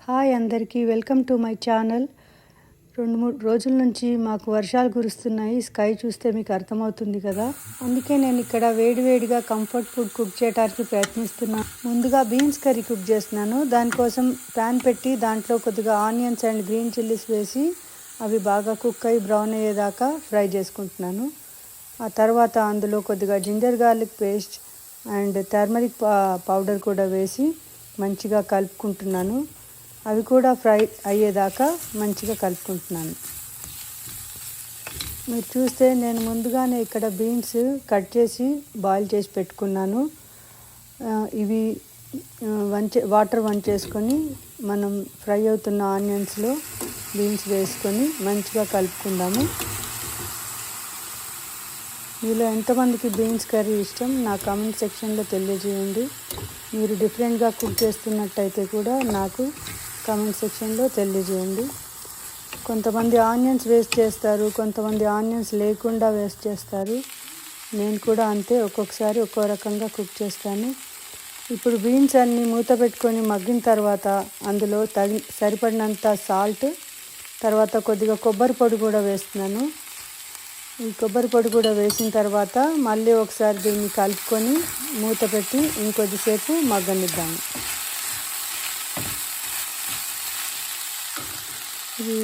Hi అందరికీ, welcome to my channel. 2-3 రోజుల నుంచి మాకు వర్షాలు కురుస్తున్నాయి. స్కై చూస్తే మీకు అర్థమవుతుంది కదా. అందుకే నేను ఇక్కడ వేడివేడిగా కంఫర్ట్ ఫుడ్ కుక్ చేయడానికి ప్రయత్నిస్తున్నాను. ముందుగా బీన్స్ కర్రీ కుక్ చేస్తున్నాను. దానికోసం ప్యాన్ పెట్టి దాంట్లో కొద్దిగా ఆనియన్స్ అండ్ గ్రీన్ చిల్లీస్ వేసి అవి బాగా కుక్ అయ్యి బ్రౌన్ అయ్యేదాకా ఫ్రై చేసుకుంటున్నాను. ఆ తర్వాత అందులో కొద్దిగా ginger garlic paste and turmeric powder కూడా వేసి మంచిగా కలుపుకుంటున్నాను. అవి కూడా ఫ్రై అయ్యేదాకా మంచిగా కలుపుకుంటున్నాను. మీరు చూస్తే నేను ముందుగానే ఇక్కడ బీన్స్ కట్ చేసి బాయిల్ చేసి పెట్టుకున్నాను. ఇవి వాటర్ వంచేసుకొని మనం ఫ్రై అవుతున్న ఆనియన్స్లో బీన్స్ వేసుకొని మంచిగా కలుపుకుందాము. మీలో ఎంతమందికి బీన్స్ కర్రీ ఇష్టం నా కామెంట్ సెక్షన్లో తెలియజేయండి. మీరు డిఫరెంట్గా కుక్ చేస్తున్నట్టయితే కూడా నాకు కామెంట్ సెక్షన్లో తెలియజేయండి. కొంతమంది ఆనియన్స్ వేస్ట్ చేస్తారు, కొంతమంది ఆనియన్స్ లేకుండా వేస్ట్ చేస్తారు. నేను కూడా అంతే, ఒక్కొక్కసారి ఒక్కో రకంగా కుక్ చేస్తాను. ఇప్పుడు బీన్స్ అన్నీ మూత పెట్టుకొని మగ్గిన తర్వాత అందులో సరిపడినంత సాల్ట్, తర్వాత కొద్దిగా కొబ్బరి పొడి కూడా వేస్తున్నాను. ఈ కొబ్బరి పొడి కూడా వేసిన తర్వాత మళ్ళీ ఒకసారి దీన్ని కలుపుకొని మూత పెట్టి ఇంకొద్దిసేపు మగ్గనిద్దాము. ఇది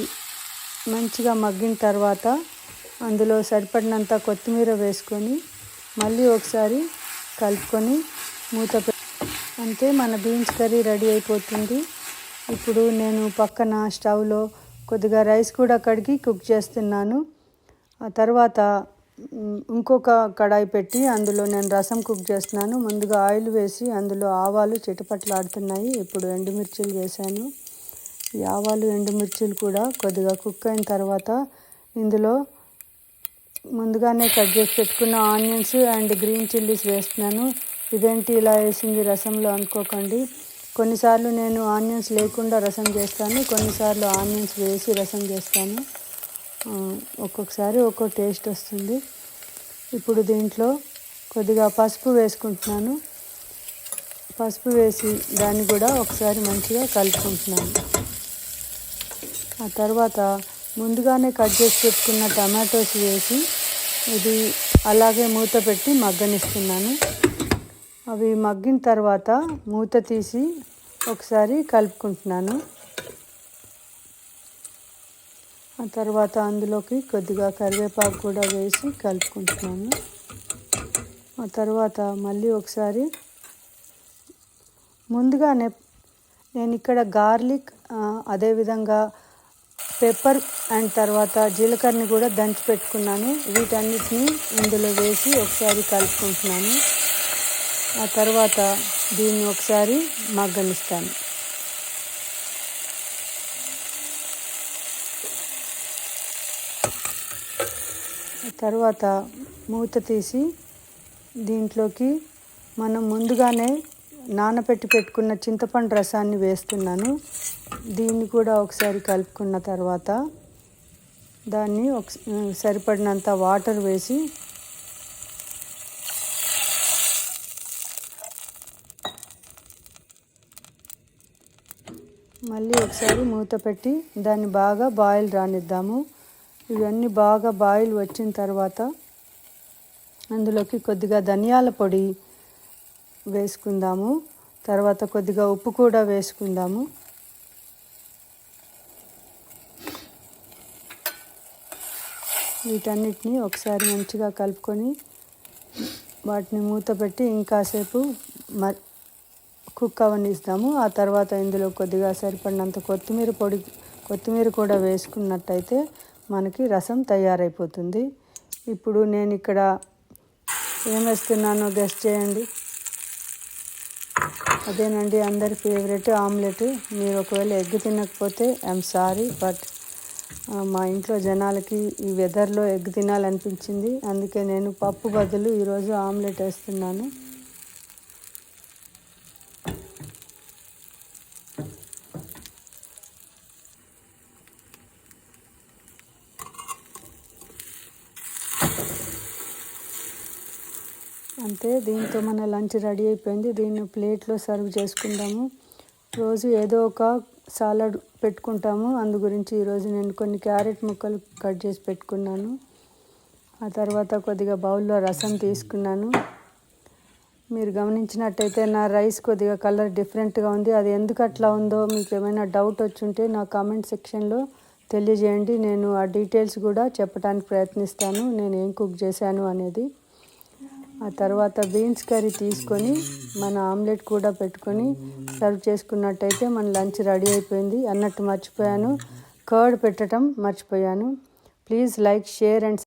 మంచిగా మగ్గిన తర్వాత అందులో సరిపడినంత కొత్తిమీర వేసుకొని మళ్ళీ ఒకసారి కలుపుకొని మూత అంతే, మన బీన్స్ కర్రీ రెడీ అయిపోతుంది. ఇప్పుడు నేను పక్కన స్టవ్లో కొద్దిగా రైస్ కూడా కడిగి కుక్ చేస్తున్నాను. ఆ తర్వాత ఇంకొక కడాయి పెట్టి అందులో నేను రసం కుక్ చేస్తున్నాను. ముందుగా ఆయిల్ వేసి అందులో ఆవాలు చిటపట్లాడుతున్నాయి. ఇప్పుడు ఎండుమిర్చీలు వేసాను. ఈ ఆవాలు ఎండుమిర్చీలు కూడా కొద్దిగా కుక్ అయిన తర్వాత ఇందులో ముందుగానే కట్ చేసి పెట్టుకున్న ఆనియన్స్ అండ్ గ్రీన్ చిల్లీస్ వేస్తున్నాను. ఇదేంటి ఇలా వేసింది రసంలో అనుకోకండి. కొన్నిసార్లు నేను ఆనియన్స్ లేకుండా రసం చేస్తాను, కొన్నిసార్లు ఆనియన్స్ వేసి రసం చేస్తాను. ఒక్కొక్కసారి ఒక్కో టేస్ట్ వస్తుంది. ఇప్పుడు దీంట్లో కొద్దిగా పసుపు వేసుకుంటున్నాను. పసుపు వేసి దాన్ని కూడా ఒకసారి మంచిగా కలుపుకుంటున్నాను. ఆ తర్వాత ముందుగానే కట్ చేసి పెట్టుకున్న టమాటోస్ వేసి ఇది అలాగే మూత పెట్టి మగ్గనిస్తున్నాను. అవి మగ్గిన తర్వాత మూత తీసి ఒకసారి కలుపుకుంటున్నాను. ఆ తర్వాత అందులోకి కొద్దిగా కరివేపాకు కూడా వేసి కలుపుకుంటున్నాను. ఆ తర్వాత మళ్ళీ ఒకసారి ముందుగానే నేను ఇక్కడ గార్లిక్ అదేవిధంగా పెప్పర్ అండ్ తర్వాత జీలకర్రని కూడా దంచి పెట్టుకున్నాను. వీటన్నిటిని ఇందులో వేసి ఒకసారి కలుపుకుంటున్నాను. ఆ తర్వాత దీన్ని ఒకసారి మగ్గనిస్తాను. తర్వాత మూత తీసి దీంట్లోకి మనం ముందుగానే నానబెట్టి పెట్టుకున్న చింతపండు రసాన్ని వేస్తున్నాను. దీన్ని కూడా ఒకసారి కలుపుకున్న తర్వాత దాన్ని సరిపడినంత వాటర్ వేసి మళ్ళీ ఒకసారి మూత పెట్టి దాన్ని బాగా బాయిల్ రానిద్దాము. ఇవన్నీ బాగా బాయిల్ వచ్చిన తర్వాత అందులోకి కొద్దిగా ధనియాల పొడి వేసుకుందాము. తర్వాత కొద్దిగా ఉప్పు కూడా వేసుకుందాము. వీటన్నిటిని ఒకసారి మంచిగా కలుపుకొని వాటిని మూత పెట్టి ఇంకాసేపు కుక్ అవనిస్తాము. ఆ తర్వాత ఇందులో కొద్దిగా సరిపడినంత కొత్తిమీర కూడా వేసుకున్నట్టయితే మనకి రసం తయారైపోతుంది. ఇప్పుడు నేను ఇక్కడ ఏం వేస్తున్నానో గెస్ట్ చేయండి. అదేనండి అందరి ఫేవరెట్ ఆమ్లెట్. మీరు ఒకవేళ ఎగ్ తినకపోతే ఐఎమ్ సారీ, బట్ మా ఇంట్లో జనాలకి ఈ వెదర్లో ఎగ్ తినాలనిపించింది. అందుకే నేను పప్పు బదులు ఈరోజు ఆమ్లెట్ వేస్తున్నాను. అంతే, దీంతో మన లంచ్ రెడీ అయిపోయింది. దీన్ని ప్లేట్లో సర్వ్ చేసుకుందాము. రోజు ఏదో ఒక సాలడ్ పెట్టుకుంటాము. అందు గురించి ఈరోజు నేను కొన్ని క్యారెట్ ముక్కలు కట్ చేసి పెట్టుకున్నాను. ఆ తర్వాత కొద్దిగా బౌల్లో రసం తీసుకున్నాను. మీరు గమనించినట్టయితే నా రైస్ కొద్దిగా కలర్ డిఫరెంట్గా ఉంది. అది ఎందుకు అట్లా ఉందో మీకు ఏమైనా డౌట్ వచ్చుంటే నా కామెంట్ సెక్షన్లో తెలియజేయండి. నేను ఆ డీటెయిల్స్ కూడా చెప్పడానికి ప్రయత్నిస్తాను, నేను ఏం కుక్ చేశాను అనేది. ఆ తర్వాత బీన్స్ కర్రీ తీసుకొని మన ఆమ్లెట్ కూడా పెట్టుకొని సర్వ్ చేసుకున్నట్టయితే మన లంచ్ రెడీ అయిపోయింది. అన్నట్టు మర్చిపోయాను, కర్డ్ పెట్టడం మర్చిపోయాను. Please like, share and